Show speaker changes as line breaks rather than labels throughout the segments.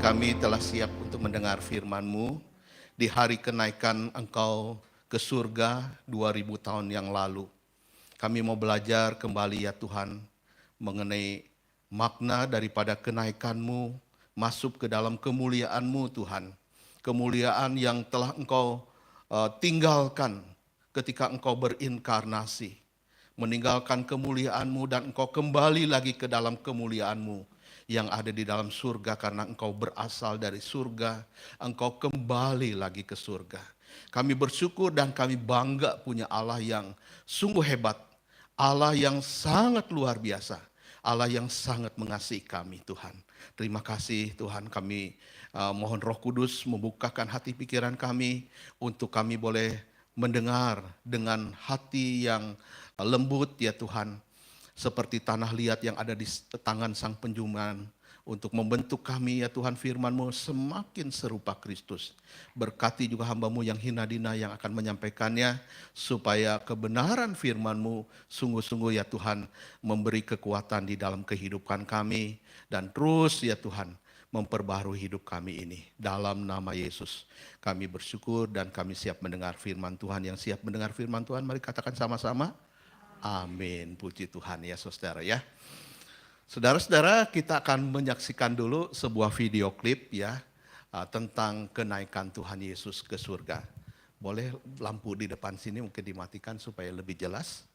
kami telah siap untuk mendengar firman-Mu di hari kenaikan Engkau ke surga 2000 tahun yang lalu. Kami mau belajar kembali ya Tuhan mengenai makna daripada kenaikan-Mu masuk ke dalam kemuliaan-Mu Tuhan. Kemuliaan yang telah Engkau tinggalkan ketika Engkau berinkarnasi. Meninggalkan kemuliaan-Mu dan Engkau kembali lagi ke dalam kemuliaan-Mu yang ada di dalam surga karena Engkau berasal dari surga, Engkau kembali lagi ke surga. Kami bersyukur dan kami bangga punya Allah yang sungguh hebat, Allah yang sangat luar biasa, Allah yang sangat mengasihi kami Tuhan. Terima kasih Tuhan, kami mohon Roh Kudus membukakan hati pikiran kami untuk kami boleh mendengar dengan hati yang lembut ya Tuhan. Seperti tanah liat yang ada di tangan Sang Penjuman. Untuk membentuk kami ya Tuhan, firman-Mu semakin serupa Kristus. Berkati juga hamba-Mu yang hina dina yang akan menyampaikannya. Supaya kebenaran firman-Mu sungguh-sungguh ya Tuhan memberi kekuatan di dalam kehidupan kami. Dan terus ya Tuhan memperbaharui hidup kami ini. Dalam nama Yesus kami bersyukur dan kami siap mendengar firman Tuhan. Yang siap mendengar firman Tuhan mari katakan sama-sama. Amin, puji Tuhan ya saudara ya. Saudara-saudara, kita akan menyaksikan dulu sebuah video klip ya tentang kenaikan Tuhan Yesus ke surga. Boleh lampu di depan sini mungkin dimatikan supaya lebih jelas.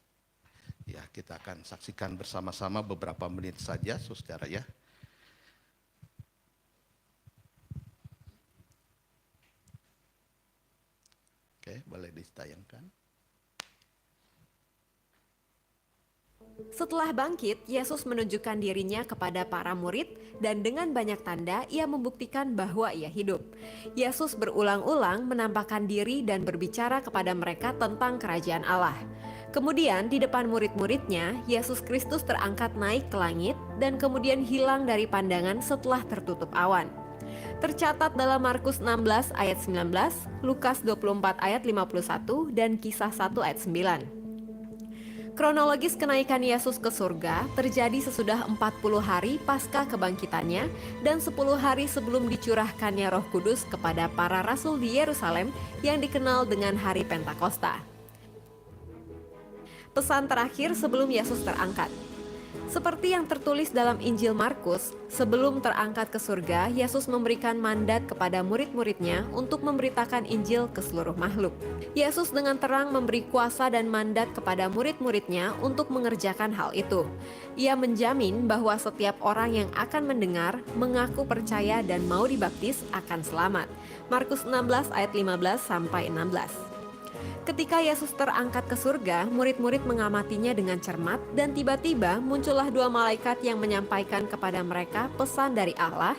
Ya, kita akan saksikan bersama-sama beberapa menit saja saudara ya. Oke, boleh ditayangkan.
Setelah bangkit, Yesus menunjukkan dirinya kepada para murid dan dengan banyak tanda ia membuktikan bahwa ia hidup. Yesus berulang-ulang menampakkan diri dan berbicara kepada mereka tentang kerajaan Allah. Kemudian di depan murid-muridnya, Yesus Kristus terangkat naik ke langit dan kemudian hilang dari pandangan setelah tertutup awan. Tercatat dalam Markus 16 ayat 19, Lukas 24 ayat 51, dan Kisah 1 ayat 9. Kronologis kenaikan Yesus ke surga terjadi sesudah 40 hari pasca kebangkitannya dan 10 hari sebelum dicurahkannya Roh Kudus kepada para rasul di Yerusalem yang dikenal dengan Hari Pentakosta. Pesan terakhir sebelum Yesus terangkat. Seperti yang tertulis dalam Injil Markus, sebelum terangkat ke surga, Yesus memberikan mandat kepada murid-muridnya untuk memberitakan Injil ke seluruh makhluk. Yesus dengan terang memberi kuasa dan mandat kepada murid-muridnya untuk mengerjakan hal itu. Ia menjamin bahwa setiap orang yang akan mendengar, mengaku percaya dan mau dibaptis akan selamat. Markus 16 ayat 15 sampai 16. Ketika Yesus terangkat ke surga, murid-murid mengamatinya dengan cermat dan tiba-tiba muncullah dua malaikat yang menyampaikan kepada mereka pesan dari Allah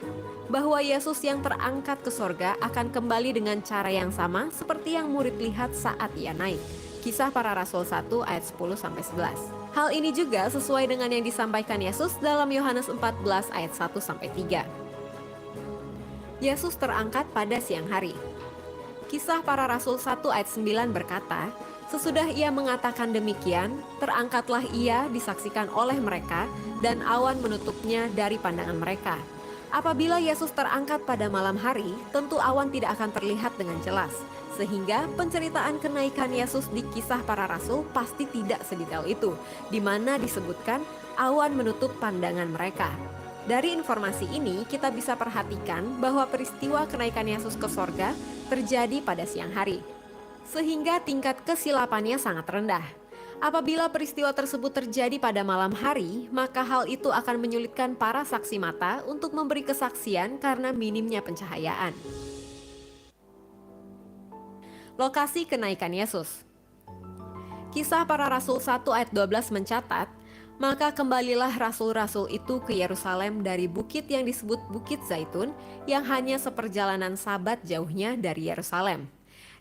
bahwa Yesus yang terangkat ke surga akan kembali dengan cara yang sama seperti yang murid lihat saat ia naik. Kisah Para Rasul 1 ayat 10-11. Hal ini juga sesuai dengan yang disampaikan Yesus dalam Yohanes 14 ayat 1-3. Yesus terangkat pada siang hari. Kisah Para Rasul 1 ayat 9 berkata, sesudah ia mengatakan demikian, terangkatlah ia disaksikan oleh mereka dan awan menutupnya dari pandangan mereka. Apabila Yesus terangkat pada malam hari, tentu awan tidak akan terlihat dengan jelas. Sehingga penceritaan kenaikan Yesus di Kisah Para Rasul pasti tidak sedetail itu, di mana disebutkan awan menutup pandangan mereka. Dari informasi ini, kita bisa perhatikan bahwa peristiwa kenaikan Yesus ke sorga terjadi pada siang hari. Sehingga tingkat kesilapannya sangat rendah. Apabila peristiwa tersebut terjadi pada malam hari, maka hal itu akan menyulitkan para saksi mata untuk memberi kesaksian karena minimnya pencahayaan. Lokasi kenaikan Yesus. Kisah Para Rasul 1 ayat 12 mencatat, maka kembalilah rasul-rasul itu ke Yerusalem dari bukit yang disebut Bukit Zaitun yang hanya seperjalanan Sabat jauhnya dari Yerusalem.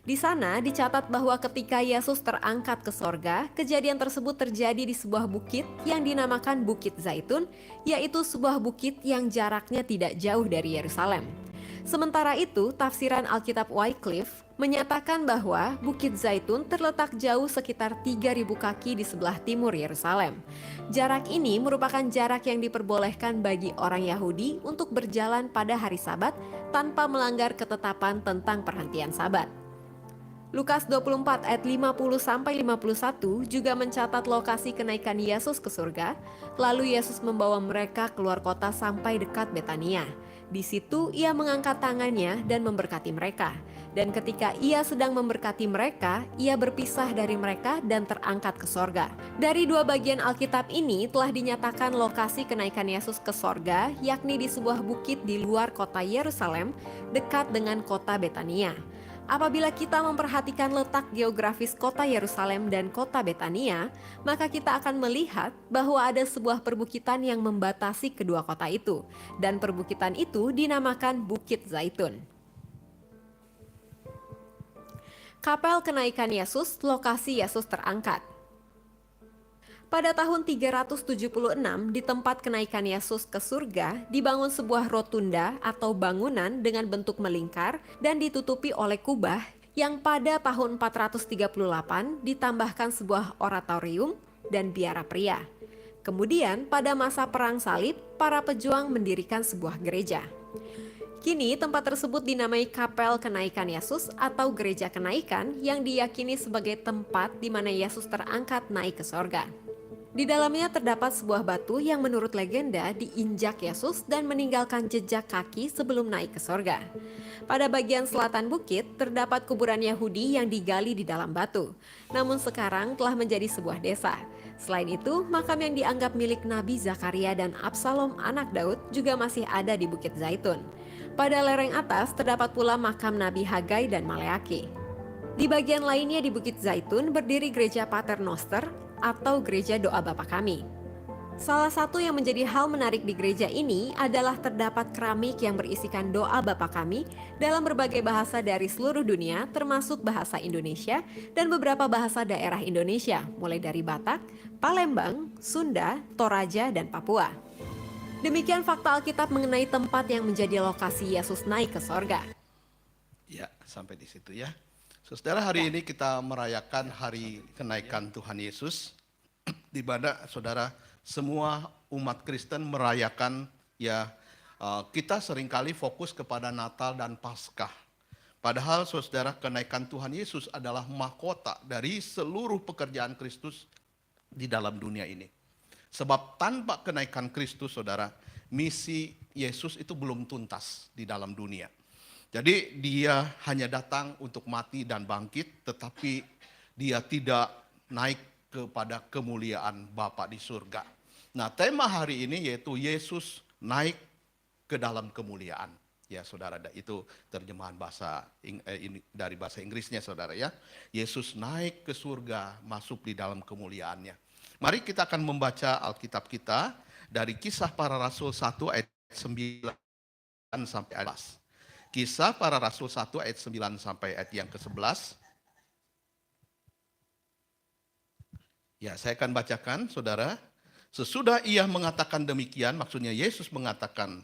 Di sana dicatat bahwa ketika Yesus terangkat ke sorga, kejadian tersebut terjadi di sebuah bukit yang dinamakan Bukit Zaitun, yaitu sebuah bukit yang jaraknya tidak jauh dari Yerusalem. Sementara itu, tafsiran Alkitab Wycliffe menyatakan bahwa Bukit Zaitun terletak jauh sekitar 3.000 kaki di sebelah timur Yerusalem. Jarak ini merupakan jarak yang diperbolehkan bagi orang Yahudi untuk berjalan pada hari Sabat tanpa melanggar ketetapan tentang perhentian Sabat. Lukas 24 ayat 50-51 juga mencatat lokasi kenaikan Yesus ke surga, lalu Yesus membawa mereka keluar kota sampai dekat Betania. Di situ ia mengangkat tangannya dan memberkati mereka. Dan ketika ia sedang memberkati mereka, ia berpisah dari mereka dan terangkat ke sorga. Dari dua bagian Alkitab ini telah dinyatakan lokasi kenaikan Yesus ke sorga, yakni di sebuah bukit di luar kota Yerusalem, dekat dengan kota Betania. Apabila kita memperhatikan letak geografis kota Yerusalem dan kota Betania, maka kita akan melihat bahwa ada sebuah perbukitan yang membatasi kedua kota itu, dan perbukitan itu dinamakan Bukit Zaitun. Kapel Kenaikan Yesus, lokasi Yesus terangkat. Pada tahun 376, di tempat kenaikan Yesus ke surga, dibangun sebuah rotunda atau bangunan dengan bentuk melingkar dan ditutupi oleh kubah yang pada tahun 438 ditambahkan sebuah oratorium dan biara pria. Kemudian pada masa Perang Salib, para pejuang mendirikan sebuah gereja. Kini tempat tersebut dinamai Kapel Kenaikan Yesus atau Gereja Kenaikan yang diyakini sebagai tempat di mana Yesus terangkat naik ke sorga. Di dalamnya terdapat sebuah batu yang menurut legenda diinjak Yesus dan meninggalkan jejak kaki sebelum naik ke sorga. Pada bagian selatan bukit terdapat kuburan Yahudi yang digali di dalam batu, namun sekarang telah menjadi sebuah desa. Selain itu, makam yang dianggap milik Nabi Zakaria dan Absalom anak Daud juga masih ada di Bukit Zaitun. Pada lereng atas terdapat pula makam Nabi Hagai dan Maleaki. Di bagian lainnya di Bukit Zaitun berdiri gereja Pater Noster atau gereja doa Bapa Kami. Salah satu yang menjadi hal menarik di gereja ini adalah terdapat keramik yang berisikan doa Bapa Kami dalam berbagai bahasa dari seluruh dunia termasuk bahasa Indonesia dan beberapa bahasa daerah Indonesia mulai dari Batak, Palembang, Sunda, Toraja, dan Papua. Demikian fakta Alkitab mengenai tempat yang menjadi lokasi Yesus naik ke sorga.
Ya, sampai di situ ya. Saudara, hari ini kita merayakan hari kenaikan Tuhan Yesus, di mana saudara semua umat Kristen merayakan ya, kita seringkali fokus kepada Natal dan Paskah. Padahal saudara, kenaikan Tuhan Yesus adalah mahkota dari seluruh pekerjaan Kristus di dalam dunia ini. Sebab tanpa kenaikan Kristus saudara, misi Yesus itu belum tuntas di dalam dunia. Jadi dia hanya datang untuk mati dan bangkit, tetapi dia tidak naik kepada kemuliaan Bapa di surga. Nah, tema hari ini yaitu Yesus naik ke dalam kemuliaan. Ya saudara, itu terjemahan dari bahasa Inggrisnya saudara ya. Yesus naik ke surga, masuk di dalam kemuliaannya. Mari kita akan membaca Alkitab kita dari Kisah Para Rasul 1 ayat 9 sampai 11. Kisah Para Rasul 1 ayat 9 sampai ayat yang ke-11. Ya, saya akan bacakan saudara. Sesudah ia mengatakan demikian, maksudnya Yesus mengatakan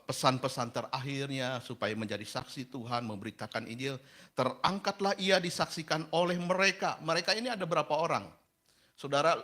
pesan-pesan terakhirnya supaya menjadi saksi Tuhan, memberitakan Injil. Terangkatlah ia disaksikan oleh mereka. Mereka ini ada berapa orang? Saudara,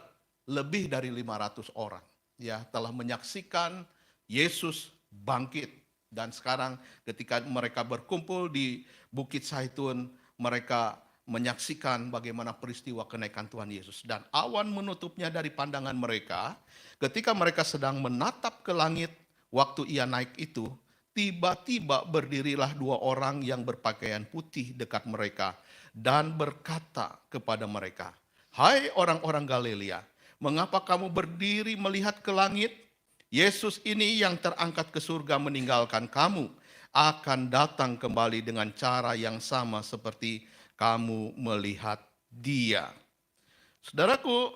lebih dari 500 orang. Ya, telah menyaksikan Yesus bangkit. Dan sekarang ketika mereka berkumpul di Bukit Zaitun, mereka menyaksikan bagaimana peristiwa kenaikan Tuhan Yesus. Dan awan menutupnya dari pandangan mereka. Ketika mereka sedang menatap ke langit, waktu ia naik itu, tiba-tiba berdirilah dua orang yang berpakaian putih dekat mereka. Dan berkata kepada mereka, "Hai orang-orang Galilea, mengapa kamu berdiri melihat ke langit? Yesus ini yang terangkat ke surga meninggalkan kamu, akan datang kembali dengan cara yang sama seperti kamu melihat dia." Saudaraku,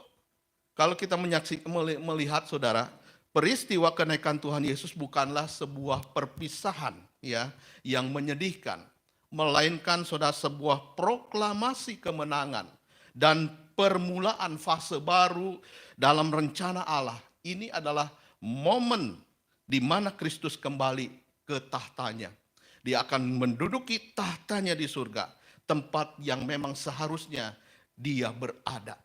kalau kita melihat saudara, peristiwa kenaikan Tuhan Yesus bukanlah sebuah perpisahan ya yang menyedihkan, melainkan saudara sebuah proklamasi kemenangan dan permulaan fase baru dalam rencana Allah. Ini adalah momen di mana Kristus kembali ke tahtanya. Dia akan menduduki tahtanya di surga, tempat yang memang seharusnya dia berada.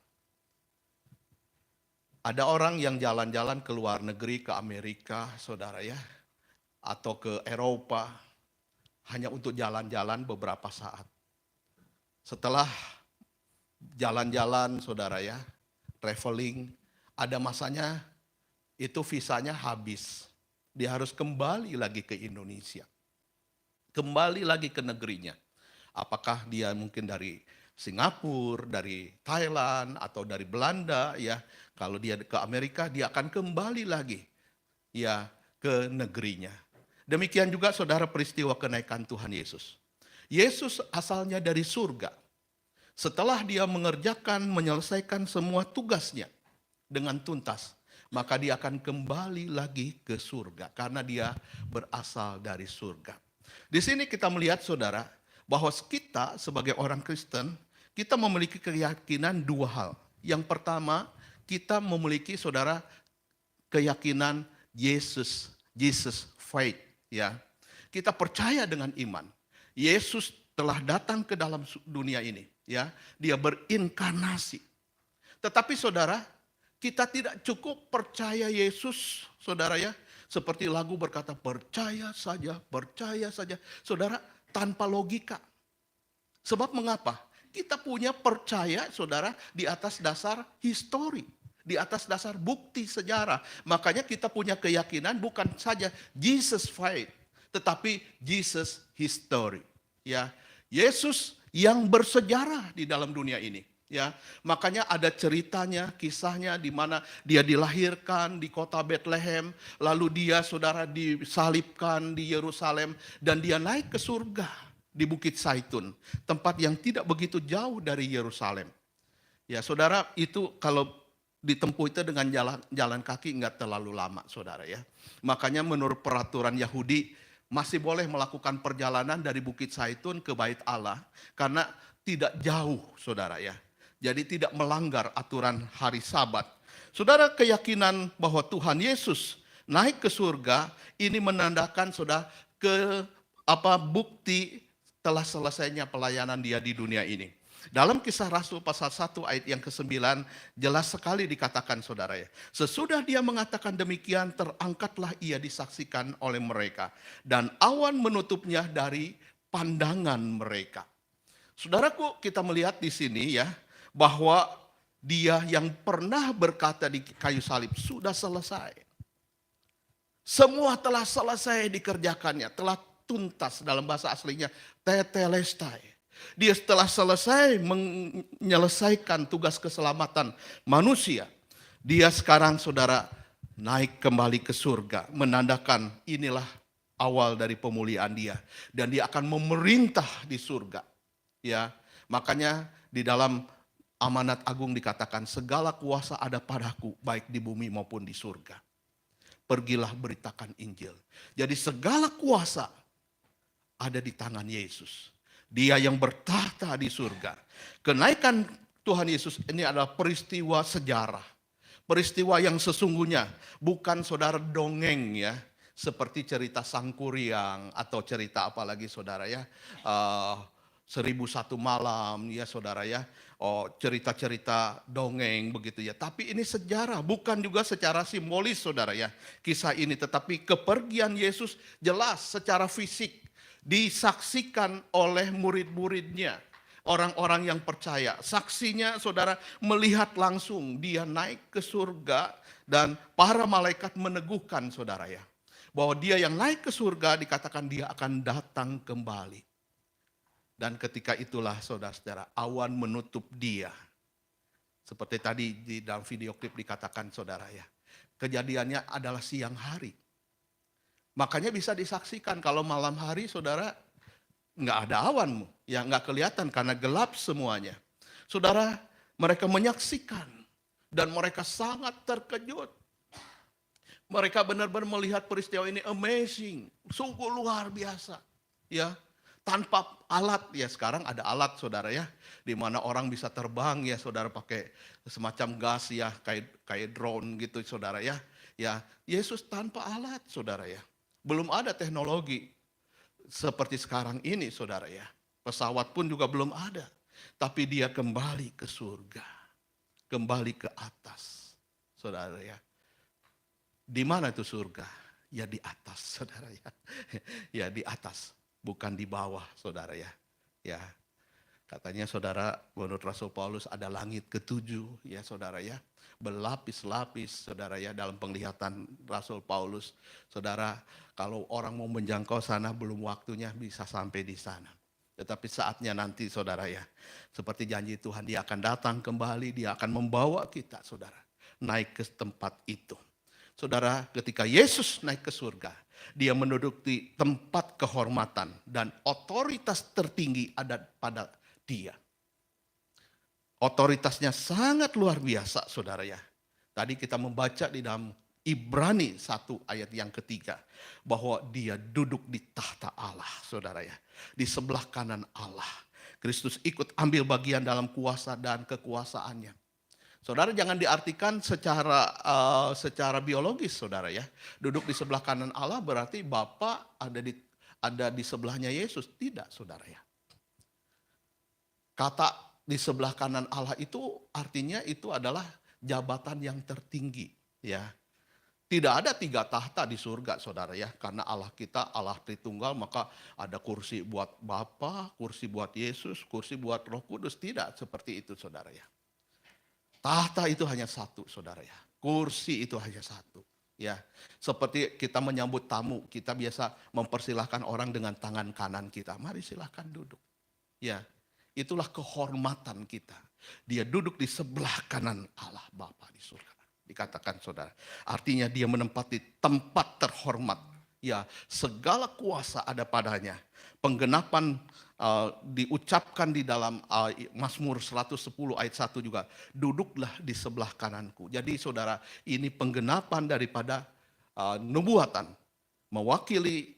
Ada orang yang jalan-jalan ke luar negeri, ke Amerika, saudara ya, atau ke Eropa, hanya untuk jalan-jalan beberapa saat. Setelah jalan-jalan, saudara ya, traveling, ada masanya itu visanya habis. Dia harus kembali lagi ke Indonesia. Kembali lagi ke negerinya. Apakah dia mungkin dari Singapura, dari Thailand, atau dari Belanda ya. Kalau dia ke Amerika, dia akan kembali lagi ya ke negerinya. Demikian juga saudara peristiwa kenaikan Tuhan Yesus. Yesus asalnya dari surga. Setelah dia menyelesaikan semua tugasnya dengan tuntas, maka dia akan kembali lagi ke surga karena dia berasal dari surga. Di sini kita melihat saudara bahwa kita sebagai orang Kristen, kita memiliki keyakinan dua hal. Yang pertama, kita memiliki saudara keyakinan Jesus faith ya. Kita percaya dengan iman. Yesus telah datang ke dalam dunia ini ya. Dia berinkarnasi. Tetapi saudara, kita tidak cukup percaya Yesus, saudara ya. Seperti lagu berkata, percaya saja, percaya saja. Saudara, tanpa logika. Sebab mengapa? Kita punya percaya, saudara, di atas dasar histori. Di atas dasar bukti sejarah. Makanya kita punya keyakinan bukan saja Jesus faith, tetapi Jesus history. Ya, Yesus yang bersejarah di dalam dunia ini. Ya, makanya ada ceritanya, kisahnya di mana dia dilahirkan di kota Bethlehem, lalu dia saudara disalibkan di Yerusalem dan dia naik ke surga di Bukit Zaitun, tempat yang tidak begitu jauh dari Yerusalem. Ya, saudara, itu kalau ditempuh itu dengan jalan kaki nggak terlalu lama, saudara ya. Makanya menurut peraturan Yahudi masih boleh melakukan perjalanan dari Bukit Zaitun ke Bait Allah karena tidak jauh, saudara ya. Jadi tidak melanggar aturan hari Sabat. Saudara, keyakinan bahwa Tuhan Yesus naik ke surga ini menandakan saudara bukti telah selesainya pelayanan dia di dunia ini. Dalam Kisah Rasul pasal 1 ayat yang ke-9 jelas sekali dikatakan saudara ya. Sesudah dia mengatakan demikian, terangkatlah ia disaksikan oleh mereka dan awan menutupnya dari pandangan mereka. Saudaraku, kita melihat di sini ya bahwa dia yang pernah berkata di kayu salib sudah selesai. Semua telah selesai dikerjakannya, telah tuntas, dalam bahasa aslinya tetelestai. Dia telah selesai menyelesaikan tugas keselamatan manusia. Dia sekarang saudara naik kembali ke surga, menandakan inilah awal dari pemulihan dia dan dia akan memerintah di surga. Ya, makanya di dalam Amanat Agung dikatakan segala kuasa ada padaku baik di bumi maupun di surga. Pergilah beritakan Injil. Jadi segala kuasa ada di tangan Yesus. Dia yang bertahta di surga. Kenaikan Tuhan Yesus ini adalah peristiwa sejarah. Peristiwa yang sesungguhnya bukan saudara dongeng ya. Seperti cerita Sangkuriang atau cerita apalagi saudara ya. 1001 malam ya saudara ya. Cerita-cerita dongeng begitu ya. Tapi ini sejarah, bukan juga secara simbolis saudara ya. Kisah ini, tetapi kepergian Yesus jelas secara fisik disaksikan oleh murid-muridnya. Orang-orang yang percaya. Saksinya saudara melihat langsung dia naik ke surga dan para malaikat meneguhkan saudara ya. Bahwa dia yang naik ke surga dikatakan dia akan datang kembali. Dan ketika itulah saudara-saudara awan menutup dia. Seperti tadi di dalam video klip dikatakan saudara ya. Kejadiannya adalah siang hari. Makanya bisa disaksikan kalau malam hari saudara nggak ada awan. Ya nggak kelihatan karena gelap semuanya. Saudara, mereka menyaksikan. Dan mereka sangat terkejut. Mereka benar-benar melihat peristiwa ini amazing. Sungguh luar biasa. Ya. Tanpa alat, ya sekarang ada alat saudara ya, di mana orang bisa terbang ya saudara pakai semacam gas ya, kayak drone gitu saudara ya. Ya, Yesus tanpa alat saudara ya. Belum ada teknologi seperti sekarang ini, saudara ya. Pesawat pun juga belum ada. Tapi dia kembali ke surga. Kembali ke atas, saudara ya. Di mana itu surga? Ya di atas, saudara ya. Ya di atas, bukan di bawah, saudara ya. Ya, katanya saudara, menurut Rasul Paulus ada langit ketujuh, ya saudara ya. Berlapis-lapis, saudara ya, dalam penglihatan Rasul Paulus. Saudara, kalau orang mau menjangkau sana, belum waktunya bisa sampai di sana. Tetapi saatnya nanti, saudara ya, seperti janji Tuhan, dia akan datang kembali, dia akan membawa kita, saudara, naik ke tempat itu. Saudara, ketika Yesus naik ke surga, dia menduduki tempat kehormatan dan otoritas tertinggi ada pada dia. Otoritasnya sangat luar biasa, saudara ya. Tadi kita membaca di dalam Ibrani 1 ayat yang ketiga, bahwa dia duduk di tahta Allah, saudara ya. Di sebelah kanan Allah. Kristus ikut ambil bagian dalam kuasa dan kekuasaannya. Saudara, jangan diartikan secara biologis, saudara ya. Duduk di sebelah kanan Allah berarti Bapa ada di sebelahnya Yesus. Tidak, saudara ya. Kata di sebelah kanan Allah itu artinya itu adalah jabatan yang tertinggi, ya. Tidak ada 3 tahta di surga, saudara ya. Karena Allah kita Allah Tritunggal, maka ada kursi buat Bapa, kursi buat Yesus, kursi buat Roh Kudus. Tidak seperti itu, saudara ya. Tahta itu hanya satu, saudara ya. Kursi itu hanya satu, ya. Seperti kita menyambut tamu, kita biasa mempersilahkan orang dengan tangan kanan kita. Mari silahkan duduk, ya. Itulah kehormatan kita. Dia duduk di sebelah kanan Allah Bapa di surga. Dikatakan, saudara, artinya dia menempati tempat terhormat. Ya, segala kuasa ada padanya. Penggenapan diucapkan di dalam Mazmur 110 ayat 1 juga. Duduklah di sebelah kananku. Jadi saudara, ini penggenapan daripada nubuatan. Mewakili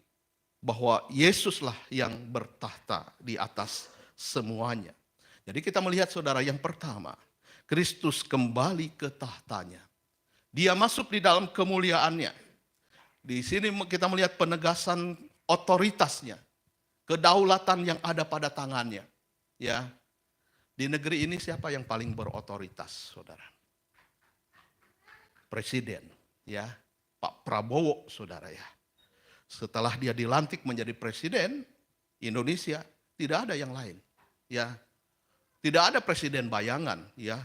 bahwa Yesuslah yang bertahta di atas semuanya. Jadi kita melihat, saudara, yang pertama, Kristus kembali ke tahtanya. Dia masuk di dalam kemuliaannya. Di sini kita melihat penegasan otoritasnya, kedaulatan yang ada pada tangannya. Ya, di negeri ini siapa yang paling berotoritas, saudara? Presiden, ya, Pak Prabowo, saudara ya. Setelah dia dilantik menjadi presiden Indonesia, tidak ada yang lain, ya. Tidak ada presiden bayangan, ya.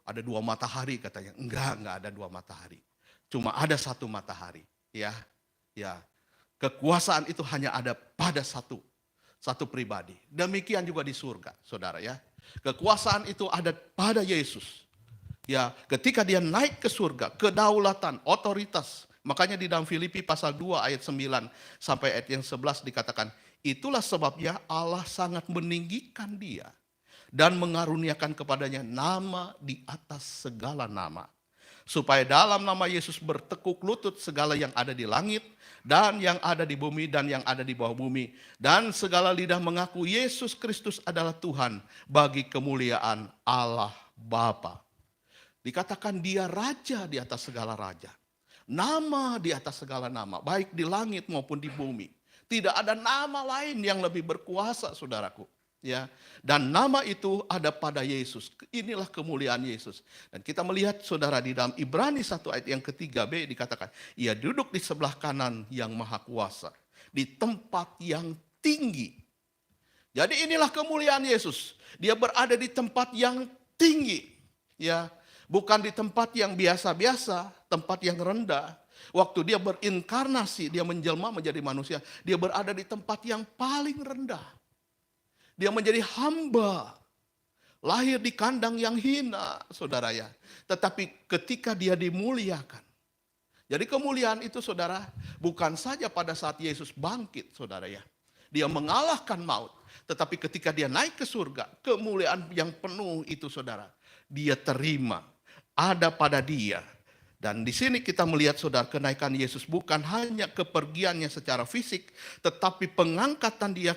Ada 2 matahari katanya. Enggak ada 2 matahari. Cuma ada 1 matahari, ya. Ya. Kekuasaan itu hanya ada pada satu pribadi. Demikian juga di surga, saudara ya. Kekuasaan itu ada pada Yesus. Ya, ketika dia naik ke surga, kedaulatan, otoritas. Makanya di dalam Filipi pasal 2 ayat 9 sampai ayat yang 11 dikatakan, itulah sebabnya Allah sangat meninggikan dia dan mengaruniakan kepadanya nama di atas segala nama. Supaya dalam nama Yesus bertekuk lutut segala yang ada di langit dan yang ada di bumi dan yang ada di bawah bumi. Dan segala lidah mengaku Yesus Kristus adalah Tuhan bagi kemuliaan Allah Bapa. Dikatakan dia raja di atas segala raja. Nama di atas segala nama, baik di langit maupun di bumi. Tidak ada nama lain yang lebih berkuasa, saudaraku. Ya, dan nama itu ada pada Yesus. Inilah kemuliaan Yesus. Dan kita melihat, saudara, di dalam Ibrani 1 ayat yang ke-3b dikatakan, ia duduk di sebelah kanan yang maha kuasa, di tempat yang tinggi. Jadi inilah kemuliaan Yesus. Dia berada di tempat yang tinggi, ya, bukan di tempat yang biasa-biasa, tempat yang rendah. Waktu dia berinkarnasi, dia menjelma menjadi manusia, dia berada di tempat yang paling rendah. Dia menjadi hamba, lahir di kandang yang hina, saudara ya. Tetapi ketika dia dimuliakan. Jadi kemuliaan itu, saudara, bukan saja pada saat Yesus bangkit, saudara ya. Dia mengalahkan maut. Tetapi ketika dia naik ke surga, kemuliaan yang penuh itu, saudara, dia terima, ada pada dia. Dan di sini kita melihat, saudara, kenaikan Yesus bukan hanya kepergiannya secara fisik, tetapi pengangkatan dia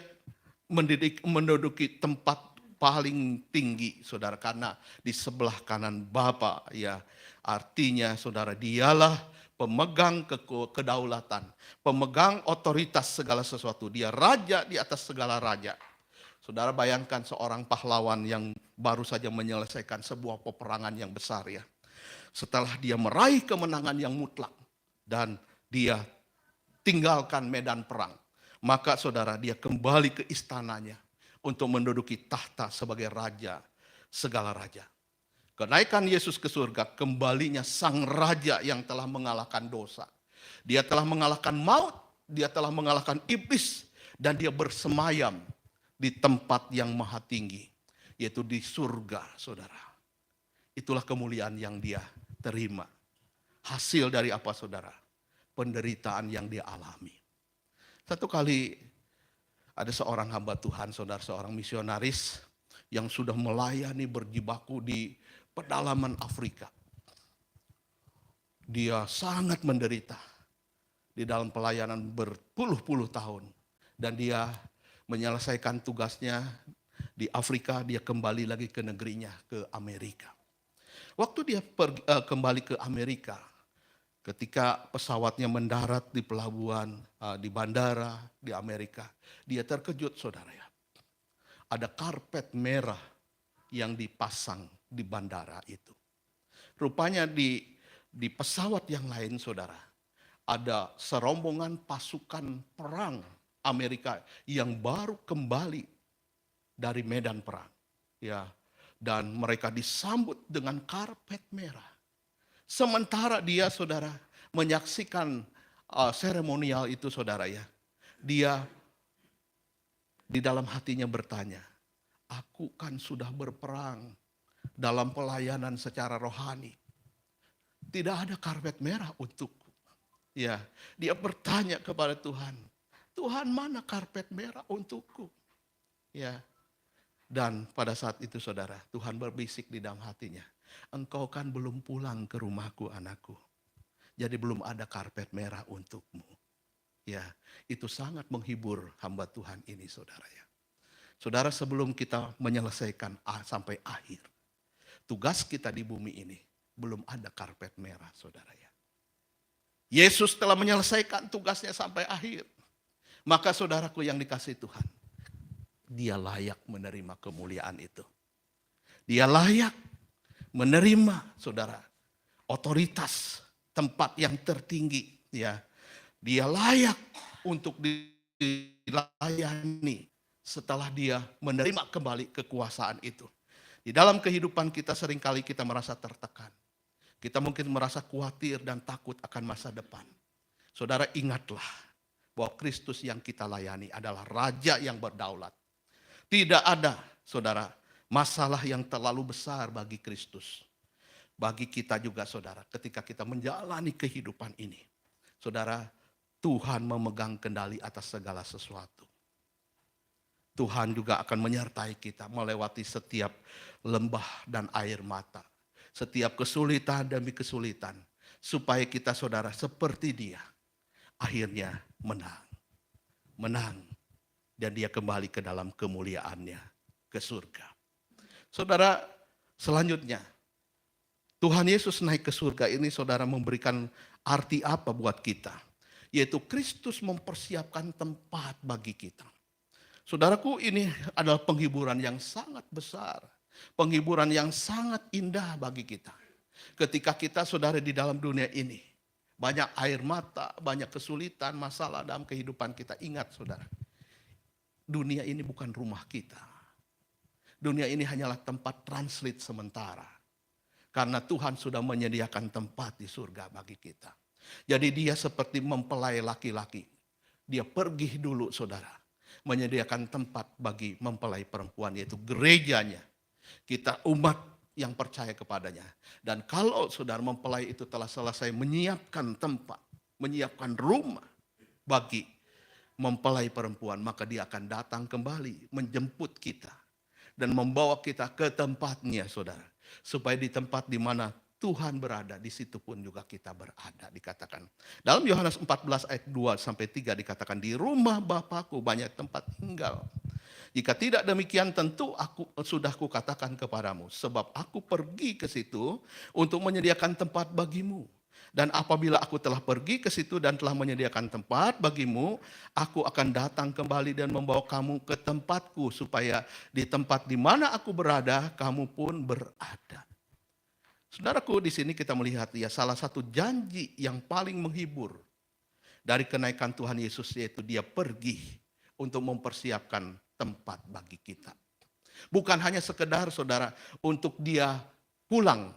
menduduki tempat paling tinggi, saudara, karena di sebelah kanan Bapa, ya. Artinya, saudara, dialah pemegang kedaulatan, pemegang otoritas segala sesuatu. Dia raja di atas segala raja. Saudara bayangkan seorang pahlawan yang baru saja menyelesaikan sebuah peperangan yang besar ya. Setelah dia meraih kemenangan yang mutlak dan dia tinggalkan medan perang, maka saudara dia kembali ke istananya untuk menduduki tahta sebagai raja segala raja. Kenaikan Yesus ke surga, kembalinya sang raja yang telah mengalahkan dosa. Dia telah mengalahkan maut, dia telah mengalahkan iblis, dan dia bersemayam di tempat yang maha tinggi, yaitu di surga, saudara. Itulah kemuliaan yang dia terima. Hasil dari apa, saudara? Penderitaan yang dia alami. Satu kali ada seorang hamba Tuhan, saudara, seorang misionaris yang sudah melayani berjibaku di pedalaman Afrika. Dia sangat menderita di dalam pelayanan berpuluh-puluh tahun. Dan dia menyelesaikan tugasnya di Afrika, dia kembali lagi ke negerinya, ke Amerika. Waktu dia kembali ke Amerika, ketika pesawatnya mendarat di pelabuhan, di bandara di Amerika, dia terkejut, saudara ya. Ada karpet merah yang dipasang di bandara itu. Rupanya di pesawat yang lain, saudara, ada serombongan pasukan perang Amerika yang baru kembali dari medan perang. Ya, dan mereka disambut dengan karpet merah. Sementara dia, saudara, menyaksikan seremonial itu, saudara ya. Dia di dalam hatinya bertanya, aku kan sudah berperang dalam pelayanan secara rohani. Tidak ada karpet merah untukku. Ya, dia bertanya kepada Tuhan, Tuhan, mana karpet merah untukku? Ya. Dan pada saat itu, saudara, Tuhan berbisik di dalam hatinya, engkau kan belum pulang ke rumahku, anakku. Jadi belum ada karpet merah untukmu. Ya, itu sangat menghibur hamba Tuhan ini, saudara ya. Saudara, sebelum kita menyelesaikan sampai akhir, tugas kita di bumi ini belum ada karpet merah, saudara ya. Yesus telah menyelesaikan tugasnya sampai akhir. Maka saudaraku yang dikasihi Tuhan, dia layak menerima kemuliaan itu. Dia layak menerima, saudara, otoritas tempat yang tertinggi. Ya, dia layak untuk dilayani setelah dia menerima kembali kekuasaan itu. Di dalam kehidupan kita seringkali kita merasa tertekan. Kita mungkin merasa khawatir dan takut akan masa depan. Saudara, ingatlah bahwa Kristus yang kita layani adalah Raja yang berdaulat. Tidak ada, saudara, masalah yang terlalu besar bagi Kristus. Bagi kita juga, saudara, ketika kita menjalani kehidupan ini. Saudara, Tuhan memegang kendali atas segala sesuatu. Tuhan juga akan menyertai kita melewati setiap lembah dan air mata. Setiap kesulitan demi kesulitan. Supaya kita, saudara, seperti dia. Akhirnya menang. Menang. Dan dia kembali ke dalam kemuliaannya. Ke surga. Saudara, selanjutnya. Tuhan Yesus naik ke surga ini, saudara, memberikan arti apa buat kita? Yaitu Kristus mempersiapkan tempat bagi kita. Saudaraku, ini adalah penghiburan yang sangat besar. Penghiburan yang sangat indah bagi kita. Ketika kita, saudara, di dalam dunia ini. Banyak air mata, banyak kesulitan, masalah dalam kehidupan kita. Ingat, saudara. Dunia ini bukan rumah kita. Dunia ini hanyalah tempat transit sementara. Karena Tuhan sudah menyediakan tempat di surga bagi kita. Jadi dia seperti mempelai laki-laki. Dia pergi dulu, saudara. Menyediakan tempat bagi mempelai perempuan, yaitu gerejanya. Kita umat yang percaya kepadanya. Dan kalau saudara mempelai itu telah selesai menyiapkan tempat, menyiapkan rumah bagi mempelai perempuan, maka dia akan datang kembali menjemput kita dan membawa kita ke tempatnya, saudara. Supaya di tempat di mana Tuhan berada, di situ pun juga kita berada, dikatakan. Dalam Yohanes 14 ayat 2 sampai 3 dikatakan, di rumah Bapakku banyak tempat tinggal. Jika tidak demikian tentu sudah kukatakan kepadamu. Sebab aku pergi ke situ untuk menyediakan tempat bagimu. Dan apabila aku telah pergi ke situ dan telah menyediakan tempat bagimu, aku akan datang kembali dan membawa kamu ke tempatku, supaya di tempat di mana aku berada, kamu pun berada. Saudaraku, di sini kita melihat ya salah satu janji yang paling menghibur dari kenaikan Tuhan Yesus, yaitu dia pergi untuk mempersiapkan tempat bagi kita. Bukan hanya sekedar saudara untuk dia pulang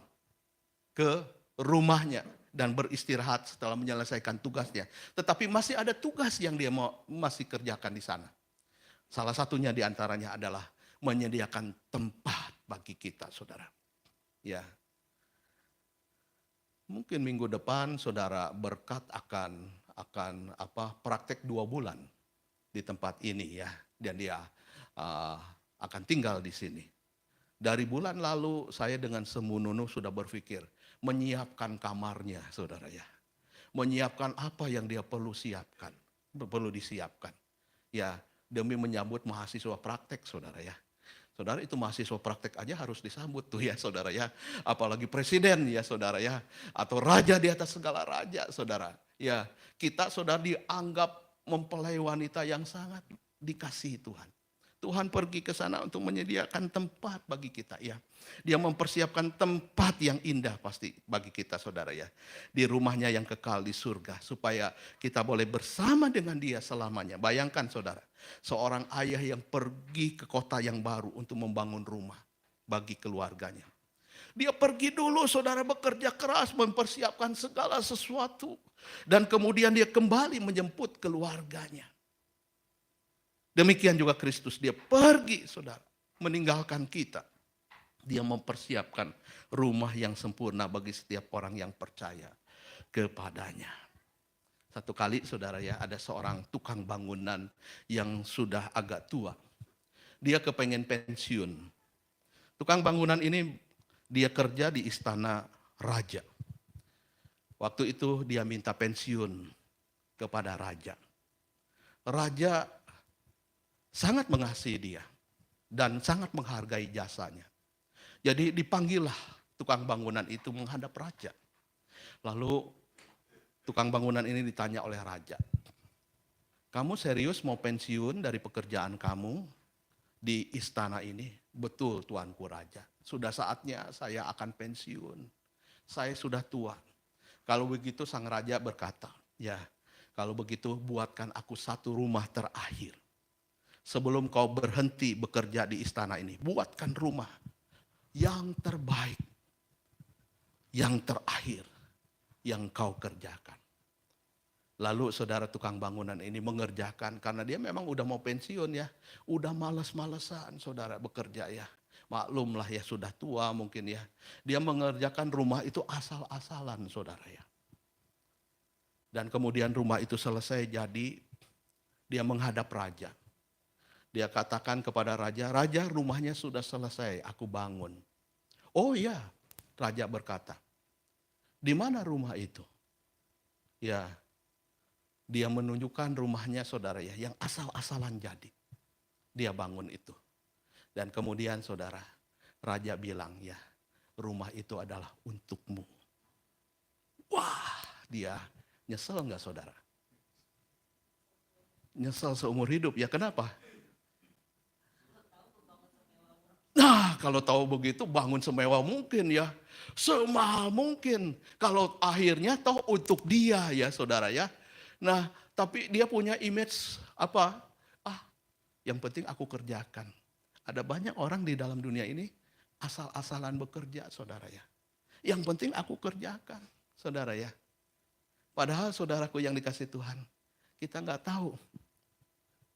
ke rumahnya dan beristirahat setelah menyelesaikan tugasnya. Tetapi masih ada tugas yang dia masih kerjakan di sana. Salah satunya di antaranya adalah menyediakan tempat bagi kita, saudara. Ya, mungkin minggu depan saudara berkat akan praktek 2 bulan di tempat ini ya, dan dia akan tinggal di sini. Dari bulan lalu saya dengan semununu sudah berpikir menyiapkan kamarnya, saudara ya. Menyiapkan apa yang dia perlu disiapkan. Ya, demi menyambut mahasiswa praktek, saudara ya. Saudara, itu mahasiswa praktek aja harus disambut tuh ya, saudara ya. Apalagi presiden ya, saudara ya. Atau raja di atas segala raja, saudara. Ya, kita saudara dianggap mempelai wanita yang sangat dikasihi Tuhan. Tuhan pergi ke sana untuk menyediakan tempat bagi kita ya. Dia mempersiapkan tempat yang indah pasti bagi kita, saudara ya. Di rumahnya yang kekal di surga, supaya kita boleh bersama dengan dia selamanya. Bayangkan saudara, seorang ayah yang pergi ke kota yang baru untuk membangun rumah bagi keluarganya. Dia pergi dulu, saudara, bekerja keras mempersiapkan segala sesuatu. Dan kemudian dia kembali menjemput keluarganya. Demikian juga Kristus, dia pergi, saudara, meninggalkan kita. Dia mempersiapkan rumah yang sempurna bagi setiap orang yang percaya kepadanya. Satu kali, saudara ya, ada seorang tukang bangunan yang sudah agak tua. Dia kepengen pensiun. Tukang bangunan ini dia kerja di istana raja. Waktu itu dia minta pensiun kepada raja. Raja sangat mengasihi dia dan sangat menghargai jasanya. Jadi dipanggillah tukang bangunan itu menghadap raja. Lalu tukang bangunan ini ditanya oleh raja, "Kamu serius mau pensiun dari pekerjaan kamu di istana ini?" "Betul, tuanku raja. Sudah saatnya saya akan pensiun. Saya sudah tua." Kalau begitu sang raja berkata, "Ya, kalau begitu buatkan aku satu rumah terakhir. Sebelum kau berhenti bekerja di istana ini, buatkan rumah yang terbaik, yang terakhir, yang kau kerjakan." Lalu saudara tukang bangunan ini mengerjakan, karena dia memang udah mau pensiun ya. Udah males-malesan saudara bekerja ya. Maklumlah ya, sudah tua mungkin ya. Dia mengerjakan rumah itu asal-asalan, saudara ya. Dan kemudian rumah itu selesai jadi, dia menghadap raja. Dia katakan kepada raja, "Raja, rumahnya sudah selesai, aku bangun." "Oh iya," raja berkata. "Di mana rumah itu?" Ya, dia menunjukkan rumahnya, saudara ya, yang asal-asalan jadi. Dia bangun itu. Dan kemudian saudara, raja bilang, "Ya, rumah itu adalah untukmu." Wah, dia nyesel nggak, saudara? Nyesel seumur hidup. Ya, kenapa? Nah, kalau tahu begitu bangun semewah mungkin ya. Semahal mungkin. Kalau akhirnya tahu untuk dia ya, saudara ya. Nah, tapi dia punya image apa? Yang penting aku kerjakan. Ada banyak orang di dalam dunia ini asal-asalan bekerja, saudara ya. Yang penting aku kerjakan, saudara ya. Padahal saudaraku yang dikasih Tuhan, kita nggak tahu.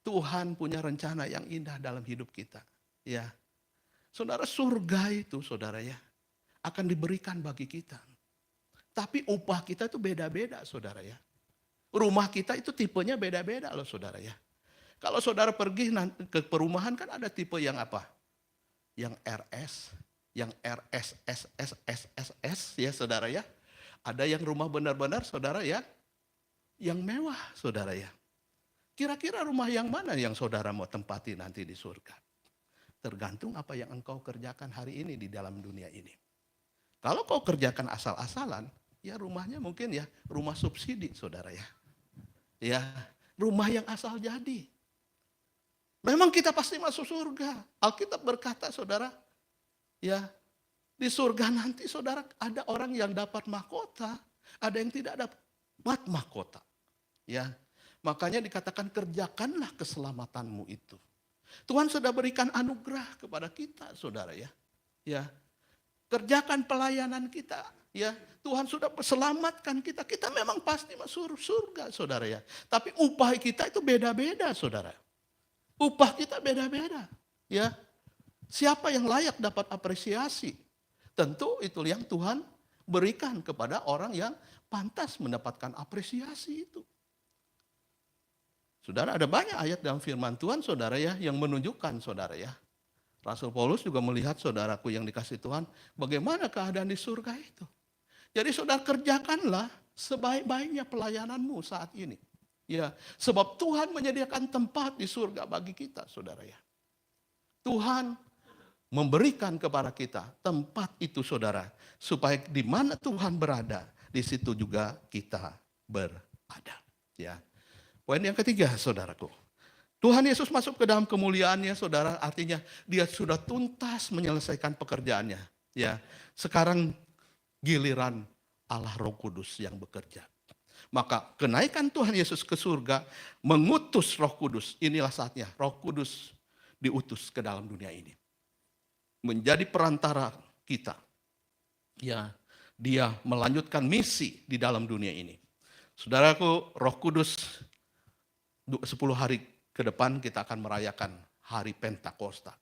Tuhan punya rencana yang indah dalam hidup kita. Ya. Saudara, surga itu, saudara ya, akan diberikan bagi kita. Tapi upah kita itu beda-beda, saudara ya. Rumah kita itu tipenya beda-beda loh, saudara ya. Kalau saudara pergi ke perumahan kan ada tipe yang apa? Yang RS, yang RSSSSS ya, saudara ya. Ada yang rumah benar-benar, saudara ya, yang mewah, saudara ya. Kira-kira rumah yang mana yang saudara mau tempati nanti di surga? Tergantung apa yang engkau kerjakan hari ini di dalam dunia ini. Kalau kau kerjakan asal-asalan, Ya rumahnya mungkin ya rumah subsidi saudara ya. Ya, rumah yang asal jadi. Memang kita pasti masuk surga. Alkitab berkata saudara, ya di surga nanti saudara ada orang yang dapat mahkota, ada yang tidak dapat mahkota. Ya, makanya dikatakan kerjakanlah keselamatanmu itu. Tuhan sudah berikan anugerah kepada kita saudara ya. Ya, kerjakan pelayanan kita. Ya, Tuhan sudah selamatkan kita. Kita memang pasti masuk surga, saudara ya. Tapi upah kita itu beda-beda, saudara. Upah kita beda-beda. Ya, siapa yang layak dapat apresiasi? Tentu itu yang Tuhan berikan kepada orang yang pantas mendapatkan apresiasi itu. Saudara, ada banyak ayat dalam firman Tuhan, saudara ya, yang menunjukkan, saudara ya. Rasul Paulus juga melihat saudaraku yang dikasih Tuhan, bagaimana keadaan di surga itu. Jadi saudara kerjakanlah sebaik-baiknya pelayananmu saat ini. Ya, sebab Tuhan menyediakan tempat di surga bagi kita, saudara ya. Tuhan memberikan kepada kita tempat itu, saudara, supaya di mana Tuhan berada, di situ juga kita berada. Ya. Poin yang ketiga, saudaraku. Tuhan Yesus masuk ke dalam kemuliaannya, saudara, artinya dia sudah tuntas menyelesaikan pekerjaannya. Ya, sekarang giliran Allah Roh Kudus yang bekerja. Maka kenaikan Tuhan Yesus ke surga mengutus Roh Kudus. Inilah saatnya Roh Kudus diutus ke dalam dunia ini. Menjadi perantara kita. Ya, dia melanjutkan misi di dalam dunia ini. Saudaraku, Roh Kudus 10 hari ke depan kita akan merayakan hari Pentakosta.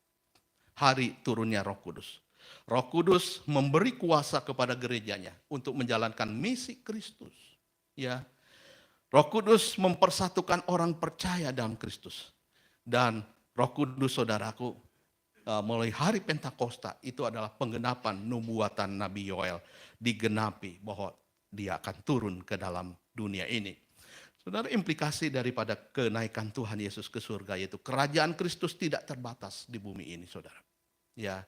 Hari turunnya Roh Kudus. Roh Kudus memberi kuasa kepada gerejanya untuk menjalankan misi Kristus. Ya, Roh Kudus mempersatukan orang percaya dalam Kristus. Dan Roh Kudus, saudaraku, mulai hari Pentakosta itu adalah penggenapan nubuatan Nabi Yoel. Digenapi bahwa dia akan turun ke dalam dunia ini. Saudara, implikasi daripada kenaikan Tuhan Yesus ke surga yaitu kerajaan Kristus tidak terbatas di bumi ini, saudara. Ya,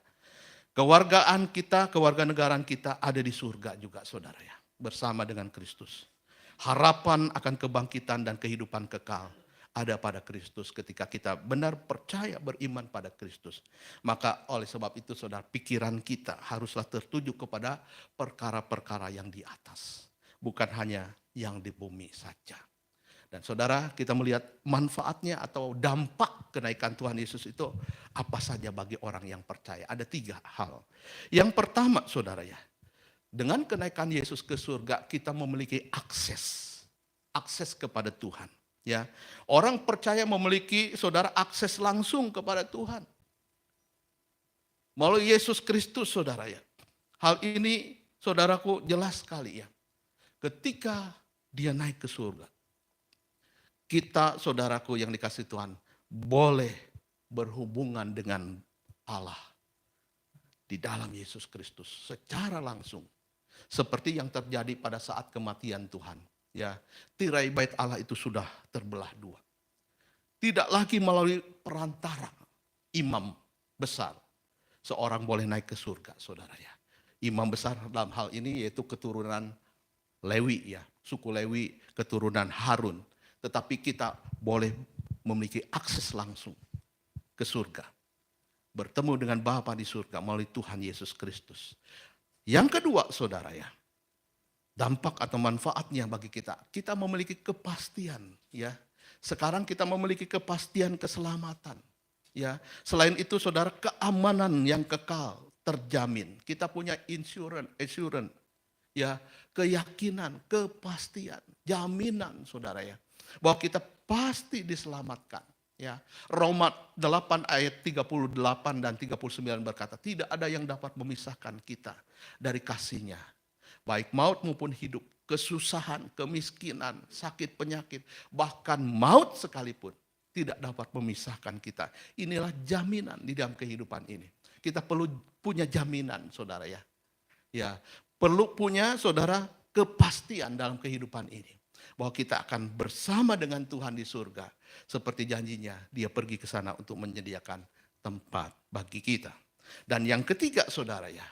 kewargaan kita, kewarganegaraan kita ada di surga juga, saudara ya, bersama dengan Kristus. Harapan akan kebangkitan dan kehidupan kekal ada pada Kristus ketika kita benar percaya beriman pada Kristus. Maka oleh sebab itu, saudara, pikiran kita haruslah tertuju kepada perkara-perkara yang di atas, bukan hanya yang di bumi saja. Dan saudara, kita melihat manfaatnya atau dampak kenaikan Tuhan Yesus itu apa saja bagi orang yang percaya. Ada 3 hal. Yang pertama, saudara ya, dengan kenaikan Yesus ke surga kita memiliki akses kepada Tuhan. Ya, orang percaya memiliki, saudara, akses langsung kepada Tuhan melalui Yesus Kristus, saudara ya. Hal ini, saudaraku, jelas sekali ya. Ketika dia naik ke surga, kita, saudaraku yang dikasih Tuhan, boleh berhubungan dengan Allah di dalam Yesus Kristus secara langsung. Seperti yang terjadi pada saat kematian Tuhan. Ya, tirai bait Allah itu sudah terbelah 2. Tidak lagi melalui perantara imam besar seorang boleh naik ke surga, saudara ya. Imam besar dalam hal ini yaitu keturunan Lewi ya, suku Lewi, keturunan Harun. Tetapi kita boleh memiliki akses langsung ke surga. Bertemu dengan Bapa di surga melalui Tuhan Yesus Kristus. Yang kedua, saudara ya, dampak atau manfaatnya bagi kita. Kita memiliki kepastian ya. Sekarang kita memiliki kepastian keselamatan. Ya, selain itu, saudara, keamanan yang kekal terjamin. Kita punya assurance ya, keyakinan, kepastian, jaminan, saudara ya, bahwa kita pasti diselamatkan. Ya, Roma 8 ayat 38 dan 39 berkata, tidak ada yang dapat memisahkan kita dari kasih-Nya, baik maut maupun hidup, kesusahan, kemiskinan, sakit, penyakit, bahkan maut sekalipun tidak dapat memisahkan kita. Inilah jaminan di dalam kehidupan ini. Kita perlu punya jaminan, saudara ya. Ya, perlu punya, saudara, kepastian dalam kehidupan ini. Bahwa kita akan bersama dengan Tuhan di surga. Seperti janjinya, dia pergi ke sana untuk menyediakan tempat bagi kita. Dan yang ketiga, saudara ya,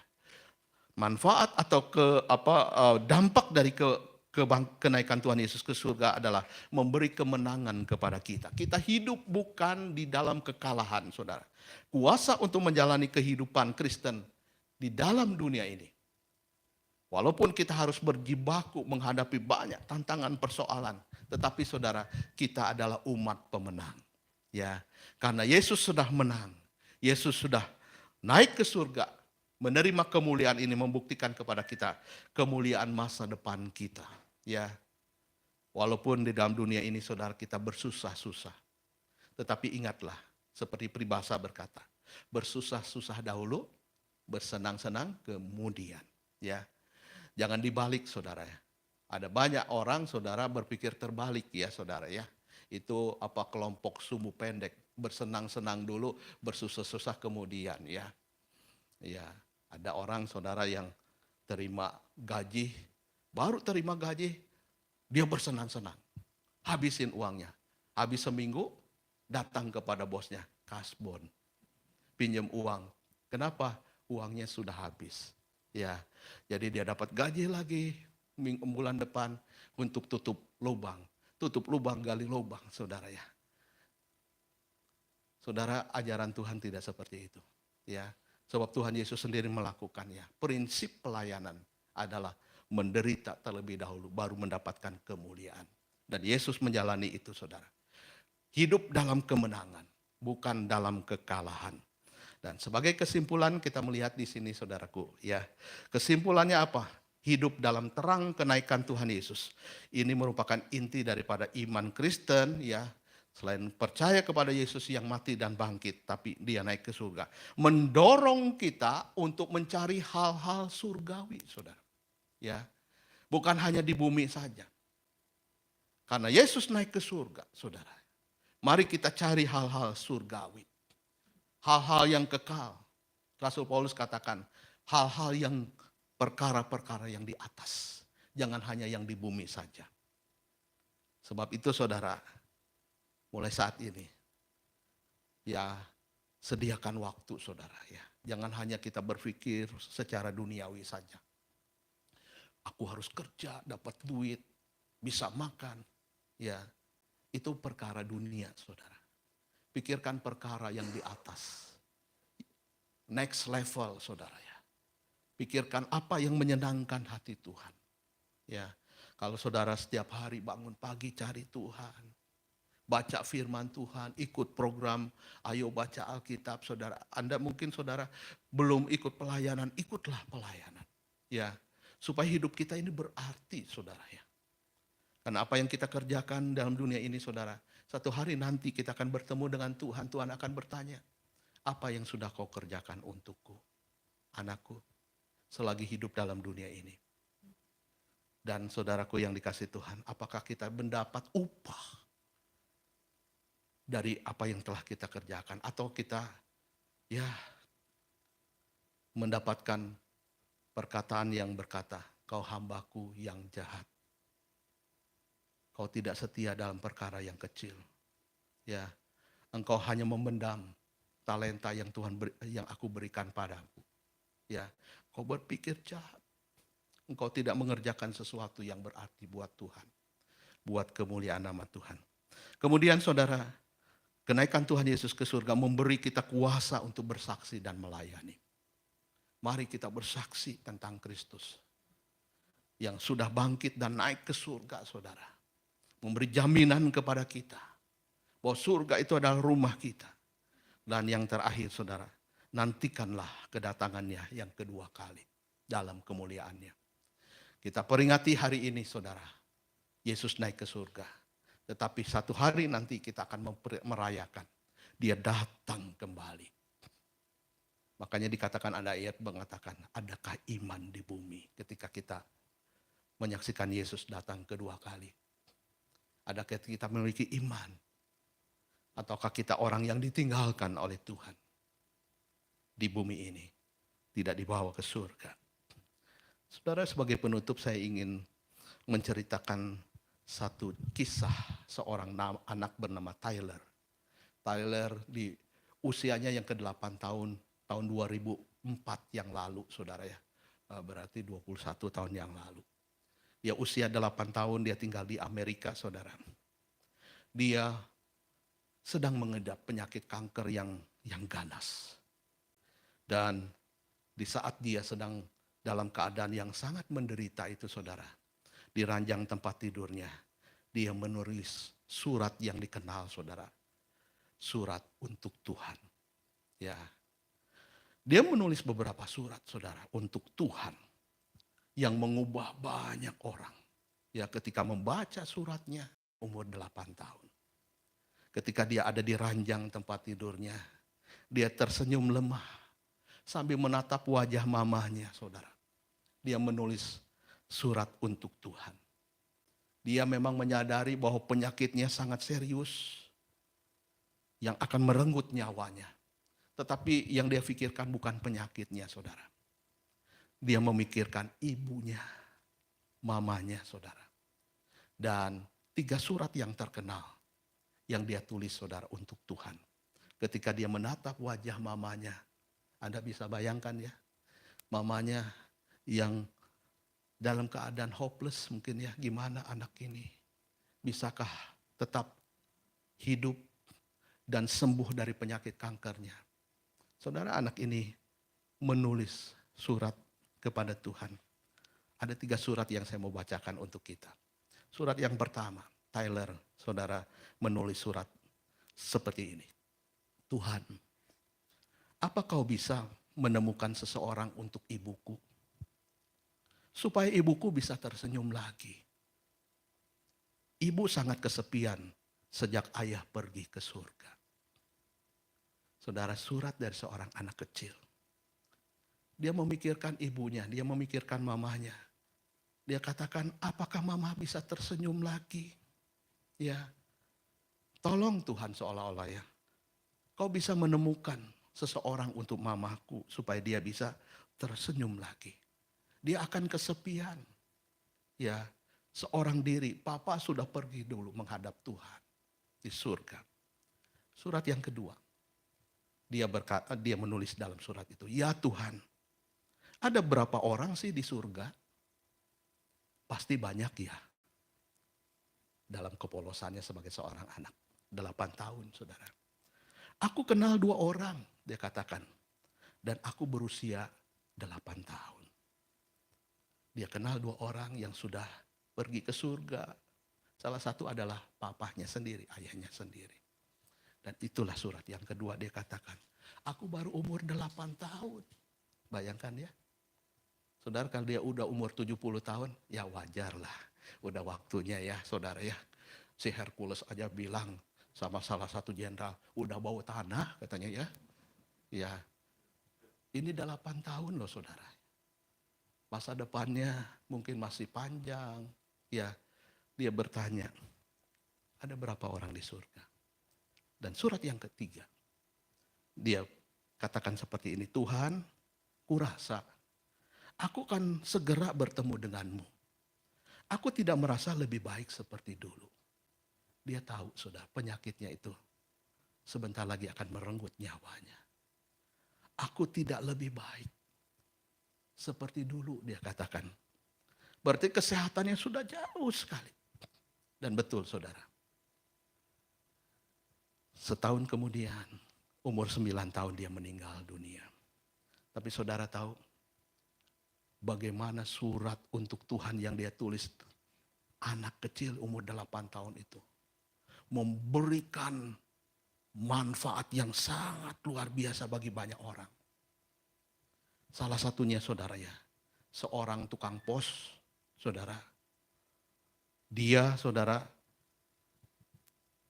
Manfaat atau dampak dari kenaikan Tuhan Yesus ke surga adalah memberi kemenangan kepada kita. Kita hidup bukan di dalam kekalahan, saudara. Kuasa untuk menjalani kehidupan Kristen di dalam dunia ini. Walaupun kita harus berjibaku menghadapi banyak tantangan persoalan, tetapi saudara, kita adalah umat pemenang. Ya, karena Yesus sudah menang. Yesus sudah naik ke surga. Menerima kemuliaan ini membuktikan kepada kita kemuliaan masa depan kita. Ya, walaupun di dalam dunia ini saudara kita bersusah-susah. Tetapi ingatlah, seperti peribahasa berkata, bersusah-susah dahulu, bersenang-senang kemudian. Ya, jangan dibalik saudara ya. Ada banyak orang saudara berpikir terbalik ya saudara ya. Itu kelompok sumbu pendek, bersenang-senang dulu, bersusah-susah kemudian ya. Ya, ada orang saudara yang terima gaji, baru terima gaji, dia bersenang-senang, habisin uangnya. Habis seminggu, datang kepada bosnya, kasbon, pinjam uang. Kenapa? Uangnya sudah habis. Ya, jadi dia dapat gaji lagi bulan depan untuk tutup lubang, gali lubang, saudara ya. Saudara, ajaran Tuhan tidak seperti itu. Ya. Sebab Tuhan Yesus sendiri melakukannya. Prinsip pelayanan adalah menderita terlebih dahulu, baru mendapatkan kemuliaan. Dan Yesus menjalani itu saudara. Hidup dalam kemenangan, bukan dalam kekalahan. Dan sebagai kesimpulan kita melihat di sini saudaraku. Ya, kesimpulannya apa? Hidup dalam terang kenaikan Tuhan Yesus. Ini merupakan inti daripada iman Kristen ya. Selain percaya kepada Yesus yang mati dan bangkit, tapi dia naik ke surga. Mendorong kita untuk mencari hal-hal surgawi, saudara. Ya, bukan hanya di bumi saja. Karena Yesus naik ke surga, saudara. Mari kita cari hal-hal surgawi. Hal-hal yang kekal. Rasul Paulus katakan, hal-hal yang perkara-perkara yang di atas. Jangan hanya yang di bumi saja. Sebab itu saudara, mulai saat ini, ya sediakan waktu saudara ya. Jangan hanya kita berpikir secara duniawi saja. Aku harus kerja, dapat duit, bisa makan. Ya, itu perkara dunia saudara. Pikirkan perkara yang di atas. Next level saudara ya. Pikirkan apa yang menyenangkan hati Tuhan. Ya, kalau saudara setiap hari bangun pagi cari Tuhan. Baca firman Tuhan, ikut program Ayo Baca Alkitab saudara. Anda mungkin saudara belum ikut pelayanan, ikutlah pelayanan. Ya, supaya hidup kita ini berarti saudara ya. Karena apa yang kita kerjakan dalam dunia ini saudara, satu hari nanti kita akan bertemu dengan Tuhan. Tuhan akan bertanya, apa yang sudah kau kerjakan untukku, anakku, selagi hidup dalam dunia ini. Dan saudaraku yang dikasih Tuhan, apakah kita mendapat upah dari apa yang telah kita kerjakan, atau kita ya mendapatkan perkataan yang berkata, kau hambaku yang jahat, kau tidak setia dalam perkara yang kecil, ya engkau hanya memendam talenta yang yang aku berikan padamu, ya kau berpikir jahat, engkau tidak mengerjakan sesuatu yang berarti buat Tuhan, buat kemuliaan nama Tuhan. Kemudian saudara, kenaikan Tuhan Yesus ke surga memberi kita kuasa untuk bersaksi dan melayani. Mari kita bersaksi tentang Kristus yang sudah bangkit dan naik ke surga, saudara. Memberi jaminan kepada kita bahwa surga itu adalah rumah kita. Dan yang terakhir, saudara, nantikanlah kedatangannya yang kedua kali dalam kemuliaannya. Kita peringati hari ini, saudara, Yesus naik ke surga. Tetapi satu hari nanti kita akan merayakan. Dia datang kembali. Makanya dikatakan ada ayat mengatakan, adakah iman di bumi ketika kita menyaksikan Yesus datang kedua kali? Adakah kita memiliki iman? Ataukah kita orang yang ditinggalkan oleh Tuhan di bumi ini? Tidak dibawa ke surga. Saudara, sebagai penutup saya ingin menceritakan satu kisah seorang anak bernama Tyler. Tyler di usianya yang ke-8 tahun 2004 yang lalu, saudara ya. berarti 21 tahun yang lalu. Dia usia 8 tahun, dia tinggal di Amerika, saudara. Dia sedang mengidap penyakit kanker yang ganas. Dan di saat dia sedang dalam keadaan yang sangat menderita itu, saudara, di ranjang tempat tidurnya, dia menulis surat yang dikenal, saudara, surat untuk Tuhan. Ya, dia menulis beberapa surat, saudara, untuk Tuhan yang mengubah banyak orang. Ya, ketika membaca suratnya umur 8 tahun. Ketika dia ada di ranjang tempat tidurnya, dia tersenyum lemah sambil menatap wajah mamahnya, saudara. Dia menulis surat untuk Tuhan. Dia memang menyadari bahwa penyakitnya sangat serius yang akan merenggut nyawanya. Tetapi yang dia pikirkan bukan penyakitnya, saudara. Dia memikirkan ibunya, mamanya, saudara. Dan 3 surat yang terkenal yang dia tulis, saudara, untuk Tuhan. Ketika dia menatap wajah mamanya, Anda bisa bayangkan ya, mamanya yang dalam keadaan hopeless mungkin ya, gimana anak ini bisakah tetap hidup dan sembuh dari penyakit kankernya. Saudara, anak ini menulis surat kepada Tuhan. Ada 3 surat yang saya mau bacakan untuk kita. Surat yang pertama, Tyler, saudara, menulis surat seperti ini. Tuhan, apa kau bisa menemukan seseorang untuk ibuku? Supaya ibuku bisa tersenyum lagi. Ibu sangat kesepian sejak ayah pergi ke surga. Saudara, surat dari seorang anak kecil. Dia memikirkan ibunya, dia memikirkan mamanya. Dia katakan, apakah mama bisa tersenyum lagi? Ya, tolong Tuhan seolah-olah ya. Kau bisa menemukan seseorang untuk mamaku supaya dia bisa tersenyum lagi. Dia akan kesepian. Ya, seorang diri, papa sudah pergi dulu menghadap Tuhan di surga. Surat yang kedua. Dia menulis dalam surat itu, ya Tuhan, ada berapa orang sih di surga? Pasti banyak ya. Dalam kepolosannya sebagai seorang anak, 8 tahun, saudara. Aku kenal 2 orang, dia katakan. Dan aku berusia 8 tahun. Dia kenal 2 orang yang sudah pergi ke surga. Salah satu adalah papahnya sendiri, ayahnya sendiri. Dan itulah surat yang kedua, dia katakan, aku baru umur 8 tahun. Bayangkan ya. Saudara, kalau dia udah umur 70 tahun, ya wajar lah. Udah waktunya ya, saudara ya. Si Hercules aja bilang sama salah satu jenderal, udah bau tanah katanya ya. Ya, ini 8 tahun loh saudara. Masa depannya mungkin masih panjang. Ya, dia bertanya, ada berapa orang di surga? Dan surat yang ketiga, dia katakan seperti ini, Tuhan, kurasa aku akan segera bertemu denganmu. Aku tidak merasa lebih baik seperti dulu. Dia tahu sudah penyakitnya itu sebentar lagi akan merenggut nyawanya. Aku tidak lebih baik seperti dulu, dia katakan. Berarti kesehatannya sudah jauh sekali. Dan betul saudara. Setahun kemudian, umur 9 tahun dia meninggal dunia. Tapi saudara tahu bagaimana surat untuk Tuhan yang dia tulis anak kecil umur 8 tahun itu. Memberikan manfaat yang sangat luar biasa bagi banyak orang. Salah satunya saudara ya, seorang tukang pos, saudara. Dia saudara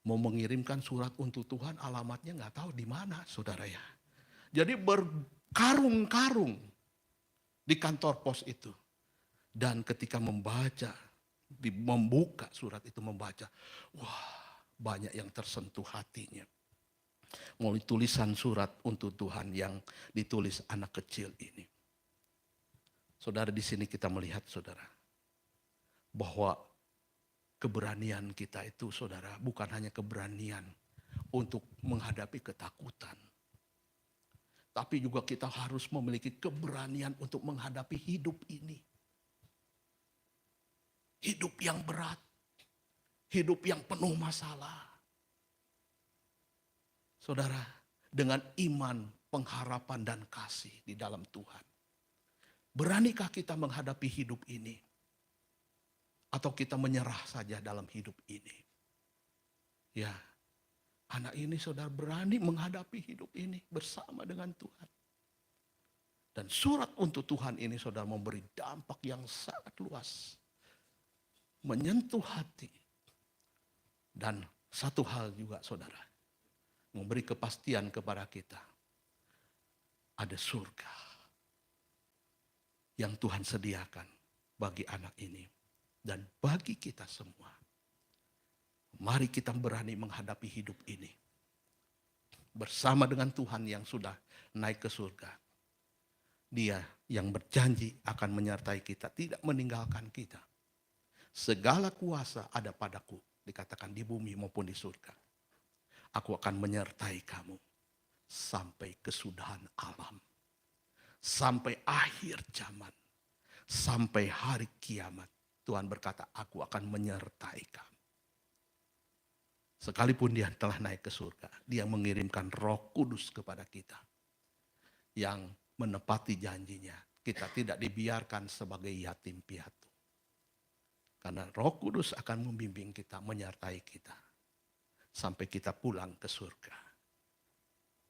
mau mengirimkan surat untuk Tuhan, alamatnya nggak tahu di mana, saudara ya. Jadi berkarung-karung di kantor pos itu. Dan ketika membuka surat itu membaca, wah banyak yang tersentuh hatinya. Melalui tulisan surat untuk Tuhan yang ditulis anak kecil ini. Saudara, di sini kita melihat saudara, bahwa keberanian kita itu saudara bukan hanya keberanian untuk menghadapi ketakutan. Tapi juga kita harus memiliki keberanian untuk menghadapi hidup ini. Hidup yang berat. Hidup yang penuh masalah. Saudara, dengan iman, pengharapan, dan kasih di dalam Tuhan. Beranikah kita menghadapi hidup ini? Atau kita menyerah saja dalam hidup ini? Ya, anak ini saudara berani menghadapi hidup ini bersama dengan Tuhan. Dan surat untuk Tuhan ini saudara memberi dampak yang sangat luas. Menyentuh hati. Dan satu hal juga saudara, memberi kepastian kepada kita. Ada surga yang Tuhan sediakan bagi anak ini dan bagi kita semua. Mari kita berani menghadapi hidup ini bersama dengan Tuhan yang sudah naik ke surga. Dia yang berjanji akan menyertai kita, tidak meninggalkan kita. Segala kuasa ada padaku, dikatakan di bumi maupun di surga. Aku akan menyertai kamu sampai kesudahan alam. Sampai akhir zaman. Sampai hari kiamat. Tuhan berkata, aku akan menyertai kamu. Sekalipun dia telah naik ke surga, dia mengirimkan Roh Kudus kepada kita. Yang menepati janjinya. Kita tidak dibiarkan sebagai yatim piatu. Karena Roh Kudus akan membimbing kita, menyertai kita. Sampai kita pulang ke surga.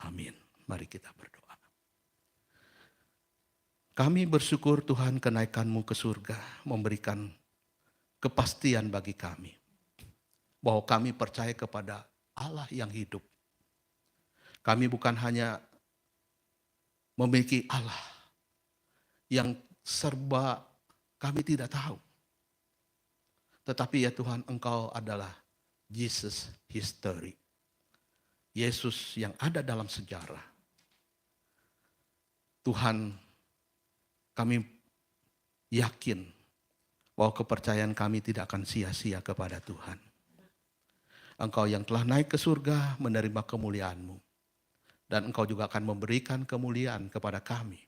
Amin. Mari kita berdoa. Kami bersyukur Tuhan kenaikan-Mu ke surga memberikan kepastian bagi kami. Bahwa kami percaya kepada Allah yang hidup. Kami bukan hanya memiliki Allah yang serba kami tidak tahu. Tetapi ya Tuhan, Engkau adalah Jesus history. Yesus yang ada dalam sejarah. Tuhan, kami yakin bahwa kepercayaan kami tidak akan sia-sia kepada Tuhan. Engkau yang telah naik ke surga menerima kemuliaan-Mu. Dan Engkau juga akan memberikan kemuliaan kepada kami.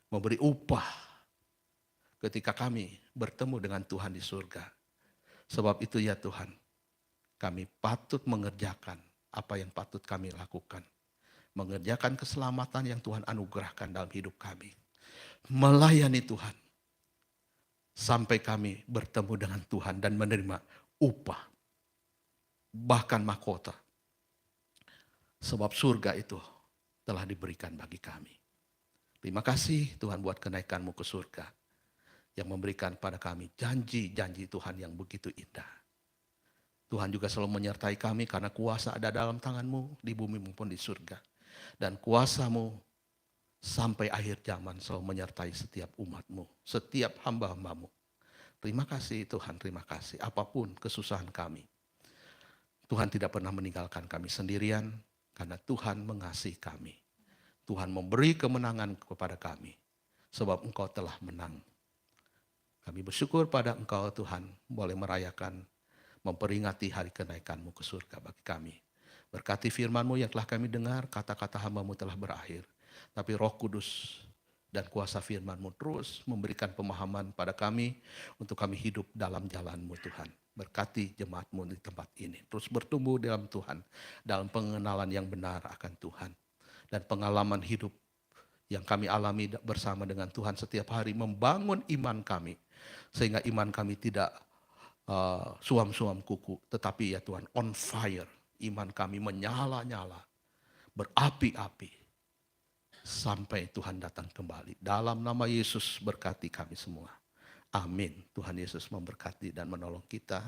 Memberi upah ketika kami bertemu dengan Tuhan di surga. Sebab itu ya Tuhan, kami patut mengerjakan apa yang patut kami lakukan. Mengerjakan keselamatan yang Tuhan anugerahkan dalam hidup kami. Melayani Tuhan. Sampai kami bertemu dengan Tuhan dan menerima upah. Bahkan mahkota. Sebab surga itu telah diberikan bagi kami. Terima kasih Tuhan buat kenaikan-Mu ke surga. Yang memberikan pada kami janji-janji Tuhan yang begitu indah. Tuhan juga selalu menyertai kami karena kuasa ada dalam tangan-Mu di bumi maupun di surga. Dan kuasa-Mu sampai akhir zaman selalu menyertai setiap umat-Mu, setiap hamba-hamba-Mu. Terima kasih Tuhan, terima kasih. Apapun kesusahan kami, Tuhan tidak pernah meninggalkan kami sendirian karena Tuhan mengasihi kami. Tuhan memberi kemenangan kepada kami sebab Engkau telah menang. Kami bersyukur pada Engkau Tuhan boleh merayakan, memperingati hari kenaikan-Mu ke surga bagi kami. Berkati firman-Mu yang telah kami dengar, kata-kata hamba-Mu telah berakhir. Tapi Roh Kudus dan kuasa firman-Mu terus memberikan pemahaman pada kami untuk kami hidup dalam jalan-Mu Tuhan. Berkati jemaat-Mu di tempat ini. Terus bertumbuh dalam Tuhan, dalam pengenalan yang benar akan Tuhan. Dan pengalaman hidup yang kami alami bersama dengan Tuhan setiap hari membangun iman kami. Sehingga iman kami tidak suam-suam kuku, tetapi ya Tuhan on fire. Iman kami menyala-nyala, berapi-api. Sampai Tuhan datang kembali. Dalam nama Yesus berkati kami semua. Amin. Tuhan Yesus memberkati dan menolong kita.